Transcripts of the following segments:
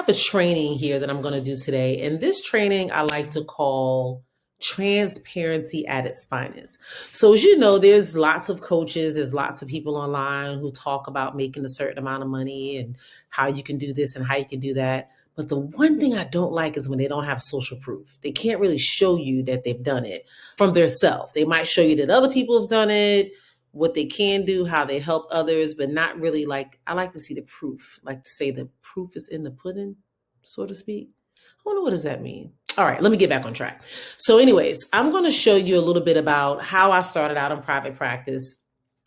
have a training here that I'm going to do today. And this training I like to call transparency at its finest. So as you know, there's lots of coaches, there's lots of people online who talk about making a certain amount of money and how you can do this and how you can do that. But the one thing I don't like is when they don't have social proof. They can't really show you that they've done it from their self. They might show you that other people have done it, what they can do, how they help others, but not really like, I like to see the proof, like to say the proof is in the pudding, so to speak. I wonder what does that mean? All right, let me get back on track. So anyways, I'm going to show you a little bit about how I started out in private practice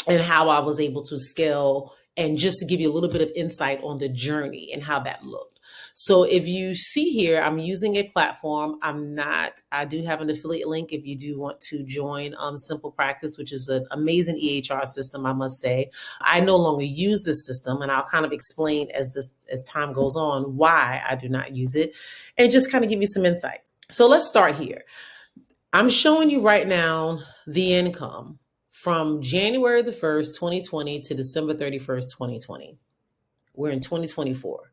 and how I was able to scale, and just to give you a little bit of insight on the journey and how that looked. So if you see here, I'm using a platform. I do have an affiliate link if you do want to join Simple Practice, which is an amazing EHR system, I must say. I no longer use this system, and I'll kind of explain as time goes on why I do not use it, and just kind of give you some insight. So let's start here. I'm showing you right now the income from January the 1st, 2020 to December 31st, 2020. We're in 2024.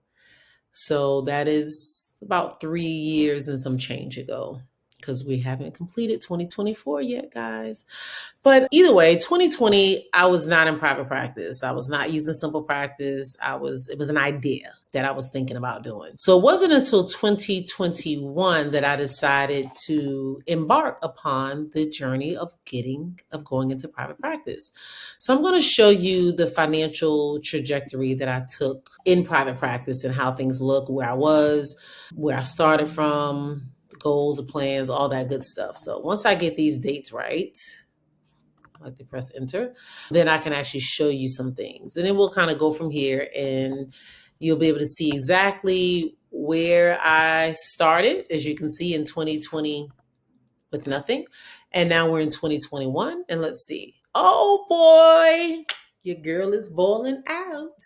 So that is about 3 years and some change ago, because we haven't completed 2024 yet, guys. But either way, 2020, I was not in private practice. I was not using Simple Practice. It was an idea that I was thinking about doing. So it wasn't until 2021 that I decided to embark upon the journey of going into private practice. So I'm going to show you the financial trajectory that I took in private practice and how things look, where I was, where I started from, goals, the plans, all that good stuff. So once I get these dates right, I like to press enter, then I can actually show you some things. And then we'll kind of go from here, and you'll be able to see exactly where I started, as you can see, in 2020 with nothing. And now we're in 2021, and let's see. Oh boy, your girl is balling out.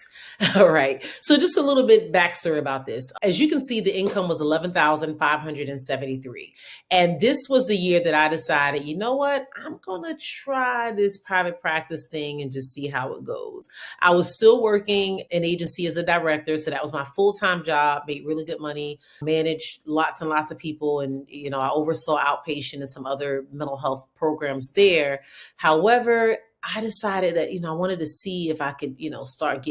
All right. So just a little bit backstory about this. As you can see, the income was $11,573. And this was the year that I decided, you know what? I'm going to try this private practice thing and just see how it goes. I was still working in agency as a director. So that was my full-time job, made really good money, managed lots and lots of people. And, I oversaw outpatient and some other mental health programs there. However, I decided that, I wanted to see if I could, start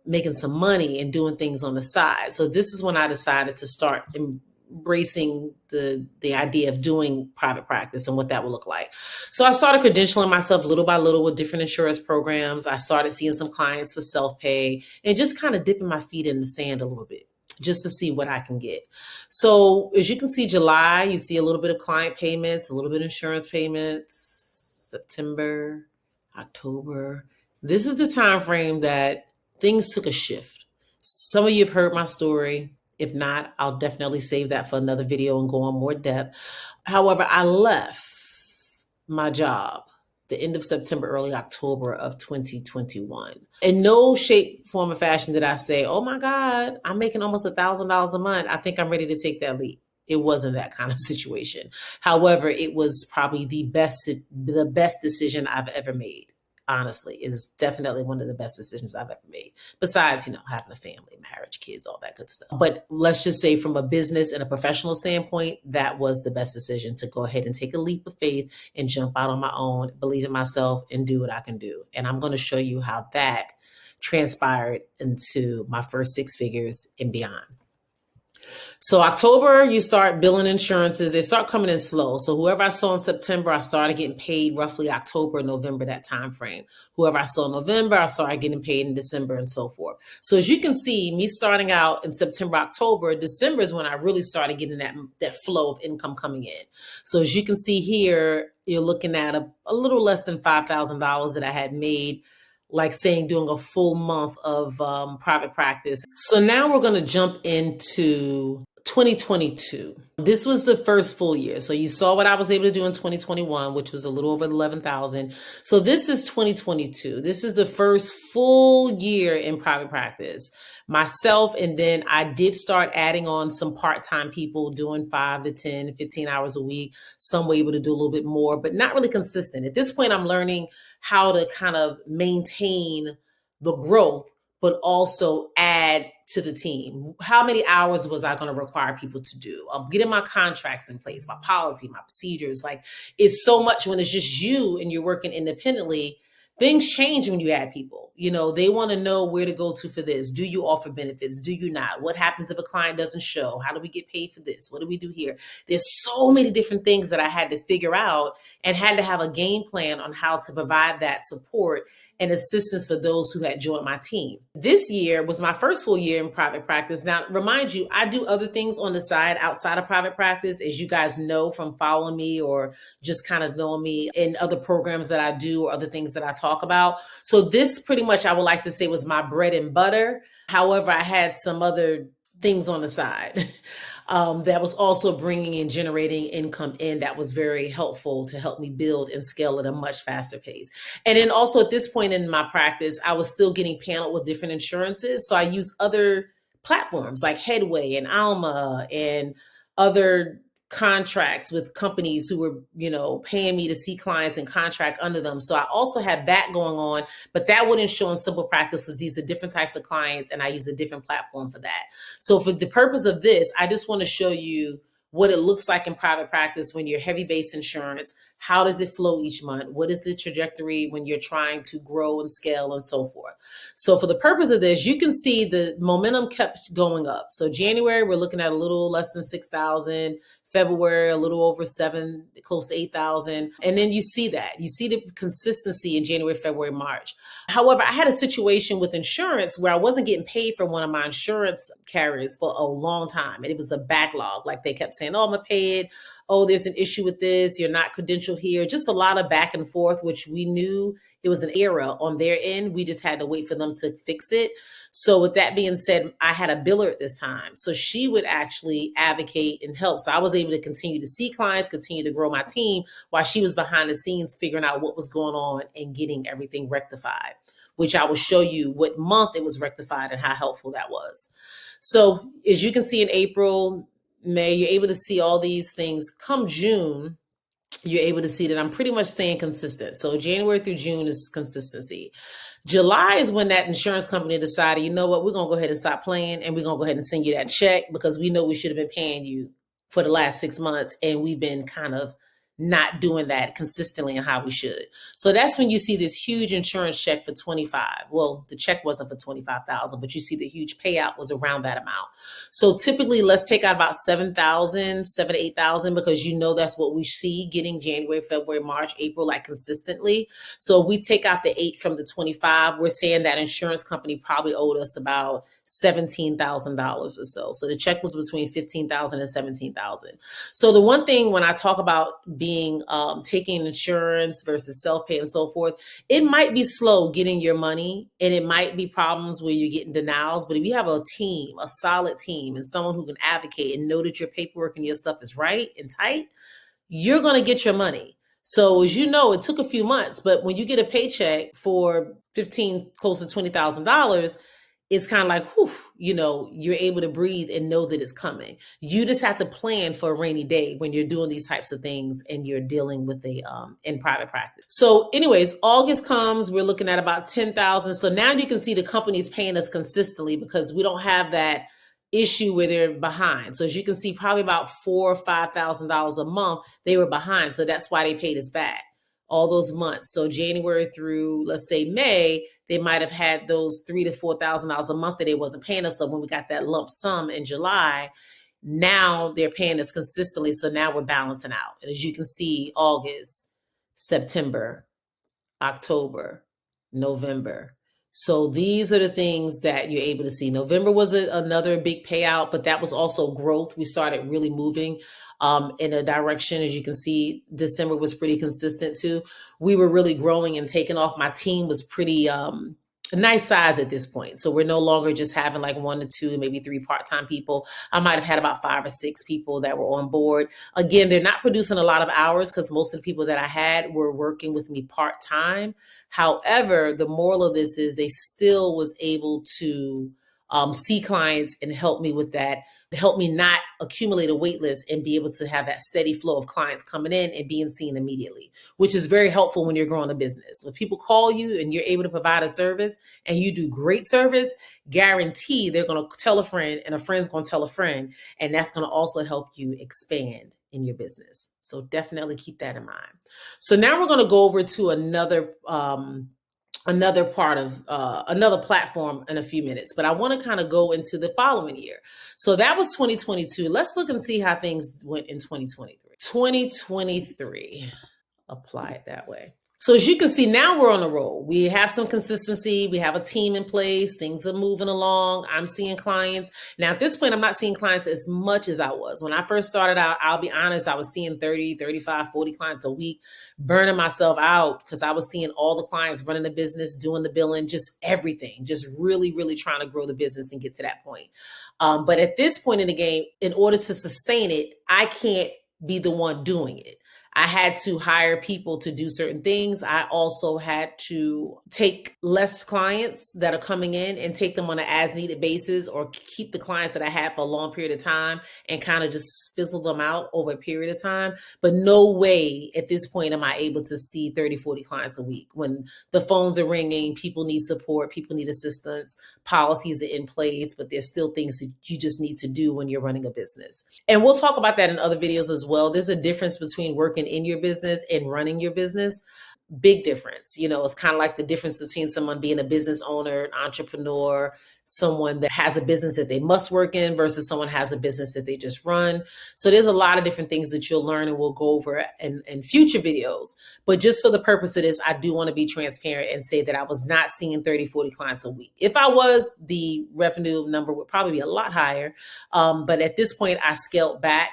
making some money and doing things on the side. So this is when I decided to start embracing the idea of doing private practice and what that would look like. So I started credentialing myself little by little with different insurance programs. I started seeing some clients for self-pay and just kind of dipping my feet in the sand a little bit, just to see what I can get. So as you can see, July, you see a little bit of client payments, a little bit of insurance payments. September, October. This is the time frame that things took a shift. Some of you have heard my story. If not, I'll definitely save that for another video and go on more depth. However, I left my job the end of September, early October of 2021. In no shape, form, or fashion did I say, oh my God, I'm making almost $1,000 a month. I think I'm ready to take that leap. It wasn't that kind of situation. However, it was probably the best decision I've ever made. Honestly, is definitely one of the best decisions I've ever made. Besides, having a family, marriage, kids, all that good stuff. But let's just say from a business and a professional standpoint, that was the best decision, to go ahead and take a leap of faith and jump out on my own, believe in myself, and do what I can do. And I'm going to show you how that transpired into my first 6 figures and beyond. So October, you start billing insurances. They start coming in slow. So whoever I saw in September, I started getting paid roughly October, November, that time frame. Whoever I saw in November, I started getting paid in December, and so forth. So as you can see, me starting out in September, October, December is when I really started getting that flow of income coming in. So as you can see here, you're looking at a little less than $5,000 that I had made, like saying doing a full month of private practice. So now we're going to jump into 2022. This was the first full year. So you saw what I was able to do in 2021, which was a little over 11,000. So this is 2022. This is the first full year in private practice. Myself, and then I did start adding on some part-time people doing 5 to 10, 15 hours a week. Some were able to do a little bit more, but not really consistent. At this point, I'm learning how to kind of maintain the growth, but also add to the team. How many hours was I going to require people to do? Getting my contracts in place, my policy, my procedures. Like, it's so much when it's just you and you're working independently. Things change when you add people. They want to know where to go to for this. Do you offer benefits? Do you not? What happens if a client doesn't show? How do we get paid for this? What do we do here? There's so many different things that I had to figure out and had to have a game plan on how to provide that support and assistance for those who had joined my team. This year was my first full year in private practice. Now, remind you, I do other things on the side outside of private practice, as you guys know from following me or just kind of knowing me in other programs that I do or other things that I talk about. So this pretty much, I would like to say, was my bread and butter. However, I had some other things on the side. That was also bringing and generating income in that was very helpful to help me build and scale at a much faster pace. And then also at this point in my practice, I was still getting paneled with different insurances. So I use other platforms like Headway and Alma and other contracts with companies who were, paying me to see clients and contract under them. So I also had that going on, but that wouldn't show in simple practices. These are different types of clients and I use a different platform for that. So for the purpose of this, I just want to show you what it looks like in private practice when you're heavy base insurance. How does it flow each month? What is the trajectory when you're trying to grow and scale and so forth? So for the purpose of this, you can see the momentum kept going up. So January, we're looking at a little less than 6,000. February, a little over 7, close to 8,000. And then you see the consistency in January, February, March. However, I had a situation with insurance where I wasn't getting paid for one of my insurance carriers for a long time. And it was a backlog. Like, they kept saying, oh, I'm going to pay it. Oh, there's an issue with this. You're not credentialed here. Just a lot of back and forth, which we knew it was an error on their end. We just had to wait for them to fix it. So with that being said, I had a biller at this time. So she would actually advocate and help. So I was able to continue to see clients, continue to grow my team while she was behind the scenes figuring out what was going on and getting everything rectified, which I will show you what month it was rectified and how helpful that was. So as you can see in April, May, you're able to see all these things. Come June, you're able to see that I'm pretty much staying consistent. So January through June is consistency. July is when that insurance company decided, you know what, we're going to go ahead and stop playing and we're going to go ahead and send you that check because we know we should have been paying you for the last 6 months. And we've been kind of not doing that consistently and how we should. So that's when you see this huge insurance check for 25. Well, the check wasn't for 25,000, but you see the huge payout was around that amount. So typically let's take out about 7,000 to 8,000 because that's what we see getting January, February, March, April, like consistently. So if we take out the 8 from the 25, we're saying that insurance company probably owed us about $17,000 or so. So the check was between 15,000 and 17,000. So the one thing when I talk about being taking insurance versus self-pay and so forth, it might be slow getting your money and it might be problems where you're getting denials. But if you have a team, a solid team, and someone who can advocate and know that your paperwork and your stuff is right and tight, you're going to get your money. So as you know, it took a few months, but when you get a paycheck for close to $20,000, it's kind of like, whew, you're able to breathe and know that it's coming. You just have to plan for a rainy day when you're doing these types of things and you're dealing with in private practice. So anyways, August comes, we're looking at about 10,000. So now you can see the company's paying us consistently because we don't have that issue where they're behind. So as you can see, probably about $4,000 or $5,000 a month, they were behind. So that's why they paid us back all those months. So January through, let's say, May, they might have had those $3,000 to $4,000 a month that they wasn't paying us. So when we got that lump sum in July, now they're paying us consistently. So now we're balancing out. And as you can see, August, September, October, November. So these are the things that you're able to see. November was another big payout, but that was also growth. We started really moving in a direction. As you can see, December was pretty consistent too. We were really growing and taking off. My team was pretty nice size at this point. So we're no longer just having like 1 to 2, maybe 3 part-time people. I might have had about 5 or 6 people that were on board. Again, they're not producing a lot of hours because most of the people that I had were working with me part-time. However, the moral of this is they still was able to see clients and help me with that, help me not accumulate a wait list and be able to have that steady flow of clients coming in and being seen immediately, which is very helpful when you're growing a business. When people call you and you're able to provide a service and you do great service, guarantee they're going to tell a friend and a friend's going to tell a friend, and that's going to also help you expand in your business. So definitely keep that in mind. So now we're going to go over to another part of another platform in a few minutes, but I want to kind of go into the following year. So that was 2022. Let's look and see how things went in 2023. 2023, apply it that way. So as you can see, now we're on a roll. We have some consistency. We have a team in place. Things are moving along. I'm seeing clients. Now at this point, I'm not seeing clients as much as I was. When I first started out, I'll be honest, I was seeing 30, 35, 40 clients a week, burning myself out because I was seeing all the clients running the business, doing the billing, just everything, just really, really trying to grow the business and get to that point. But at this point in the game, in order to sustain it, I can't be the one doing it. I had to hire people to do certain things. I also had to take less clients that are coming in and take them on an as needed basis, or keep the clients that I had for a long period of time and kind of just fizzle them out over a period of time. But no way at this point am I able to see 30, 40 clients a week. When the phones are ringing, people need support, people need assistance, policies are in place, but there's still things that you just need to do when you're running a business. And we'll talk about that in other videos as well. There's a difference between working in your business and running your business. Big difference. You know, it's kind of like the difference between someone being a business owner, an entrepreneur, someone that has a business that they must work in versus someone has a business that they just run. So there's a lot of different things that you'll learn, and we'll go over in future videos. But just for the purpose of this, I do want to be transparent and say that I was not seeing 30, 40 clients a week. If I was, the revenue number would probably be a lot higher. But at this point, I scaled back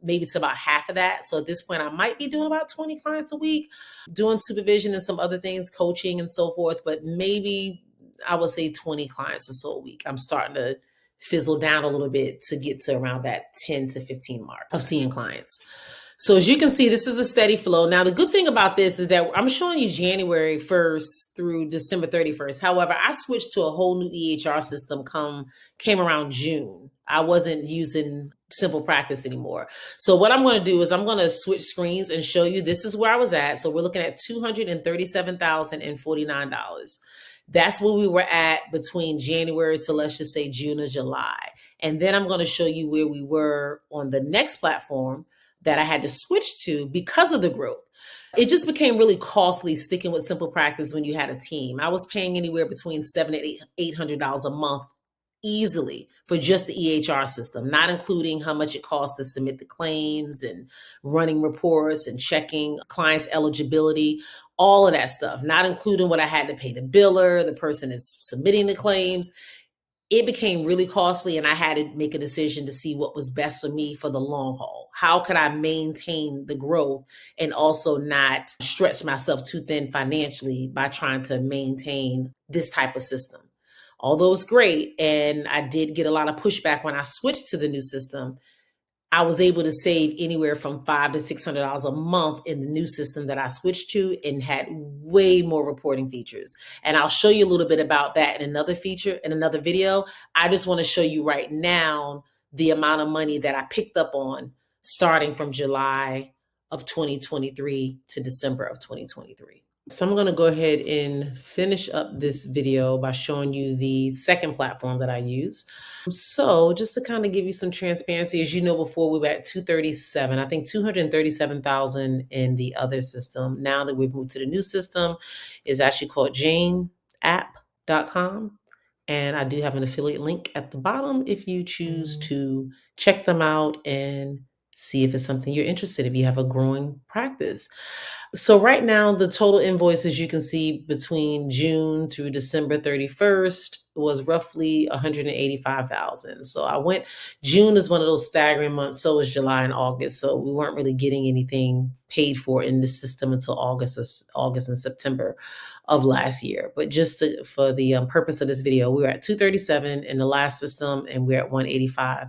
maybe to about half of that. So at this point, I might be doing about 20 clients a week, doing supervision and some other things, coaching and so forth, but maybe I would say 20 clients or so a week. I'm starting to fizzle down a little bit to get to around that 10 to 15 mark of seeing clients. So as you can see, this is a steady flow. Now, the good thing about this is that I'm showing you January 1st through December 31st. However, I switched to a whole new EHR system came around June. I wasn't using Simple Practice anymore. So what I'm going to do is I'm going to switch screens and show you this is where I was at. So we're looking at $237,049. That's where we were at between January to, let's just say, June or July. And then I'm going to show you where we were on the next platform that I had to switch to because of the growth. It just became really costly sticking with Simple Practice when you had a team. I was paying anywhere between $700 and $800 a month easily for just the EHR system, not including how much it costs to submit the claims and running reports and checking clients' eligibility, all of that stuff, not including what I had to pay the biller, the person is submitting the claims. It became really costly, and I had to make a decision to see what was best for me for the long haul. How could I maintain the growth and also not stretch myself too thin financially by trying to maintain this type of system? Although it's great, and I did get a lot of pushback when I switched to the new system, I was able to save anywhere from $500 to $600 a month in the new system that I switched to, and had way more reporting features. And I'll show you a little bit about that in another video. I just want to show you right now the amount of money that I picked up on starting from July of 2023 to December of 2023. So I'm going to go ahead and finish up this video by showing you the second platform that I use. So just to kind of give you some transparency, as you know, before we were at 237, I think 237,000 in the other system. Now that we've moved to the new system, is actually called janeapp.com. And I do have an affiliate link at the bottom if you choose to check them out and see if it's something you're interested in, if you have a growing practice. So right now, the total invoices you can see between June through December 31st was roughly 185,000. So June is one of those staggering months. So is July and August. So we weren't really getting anything paid for in the system until August and September of last year. But for the purpose of this video, we were at 237 in the last system, and we're at 185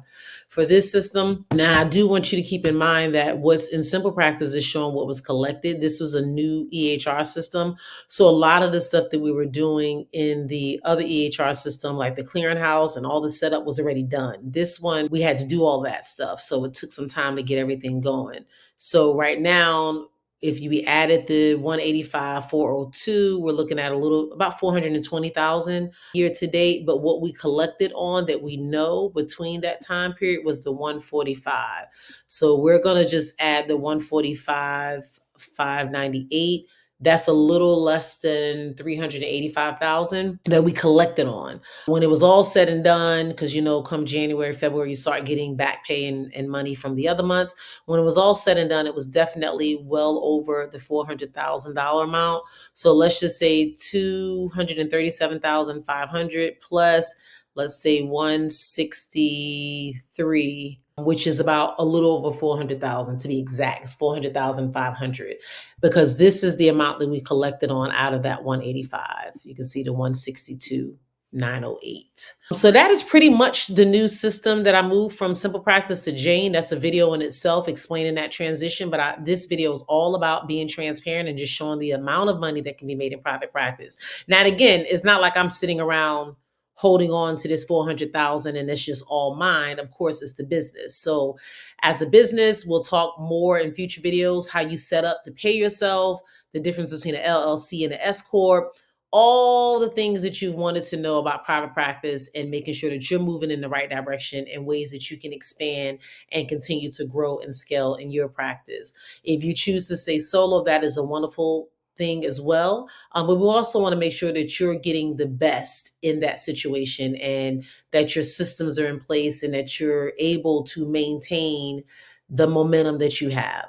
for this system. Now, I do want you to keep in mind that what's in Simple Practice is showing what was collected. This was a new EHR system. So a lot of the stuff that we were doing in the other EHR system, like the clearinghouse and all the setup, was already done. This one, we had to do all that stuff. So it took some time to get everything going. So right now, if you added the 185, 402, we're looking at about 420,000 year to date. But what we collected on that we know between that time period was the 145. So we're going to just add the 145, 598. That's a little less than 385,000 that we collected on. When it was all said and done, because come January, February, you start getting back pay and money from the other months. When it was all said and done, it was definitely well over the $400,000 amount. So let's just say 237,500 plus, let's say 163, which is about a little over 400,000 to be exact. It's 400,500 because this is the amount that we collected on out of that 185. You can see the 162,908. So that is pretty much the new system that I moved from Simple Practice to Jane. That's a video in itself explaining that transition. But this video is all about being transparent and just showing the amount of money that can be made in private practice. Now, again, it's not like I'm sitting around holding on to this 400,000 and it's just all mine. Of course, it's the business. So as a business, we'll talk more in future videos, how you set up to pay yourself, the difference between an LLC and an S Corp, all the things that you've wanted to know about private practice and making sure that you're moving in the right direction and ways that you can expand and continue to grow and scale in your practice. If you choose to stay solo, that is a wonderful thing as well. But we also want to make sure that you're getting the best in that situation and that your systems are in place and that you're able to maintain the momentum that you have.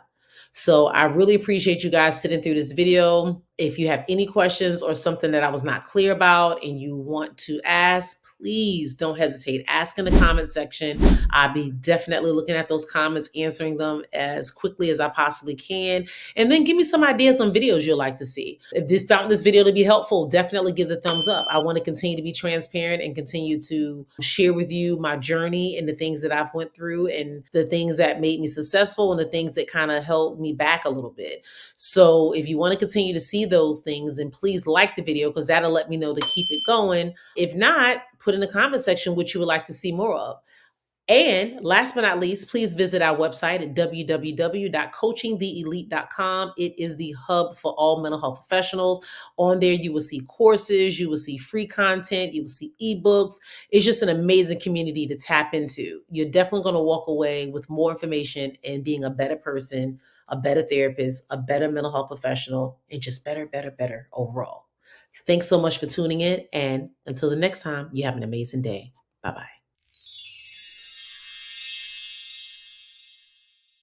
So I really appreciate you guys sitting through this video. If you have any questions or something that I was not clear about and you want to ask, please don't hesitate. Ask in the comment section. I'll be definitely looking at those comments, answering them as quickly as I possibly can. And then give me some ideas on videos you'd like to see. If you found this video to be helpful, definitely give the thumbs up. I want to continue to be transparent and continue to share with you my journey and the things that I've went through and the things that made me successful and the things that kind of held me back a little bit. So if you want to continue to see those things, then please like the video because that'll let me know to keep it going. If not, put in the comment section what you would like to see more of. And last but not least, please visit our website at www.coachingtheelite.com. It is the hub for all mental health professionals. On there, you will see courses, you will see free content, you will see ebooks. It's just an amazing community to tap into. You're definitely going to walk away with more information and being a better person, a better therapist, a better mental health professional, and just better overall. Thanks so much for tuning in. And until the next time, you have an amazing day. Bye-bye.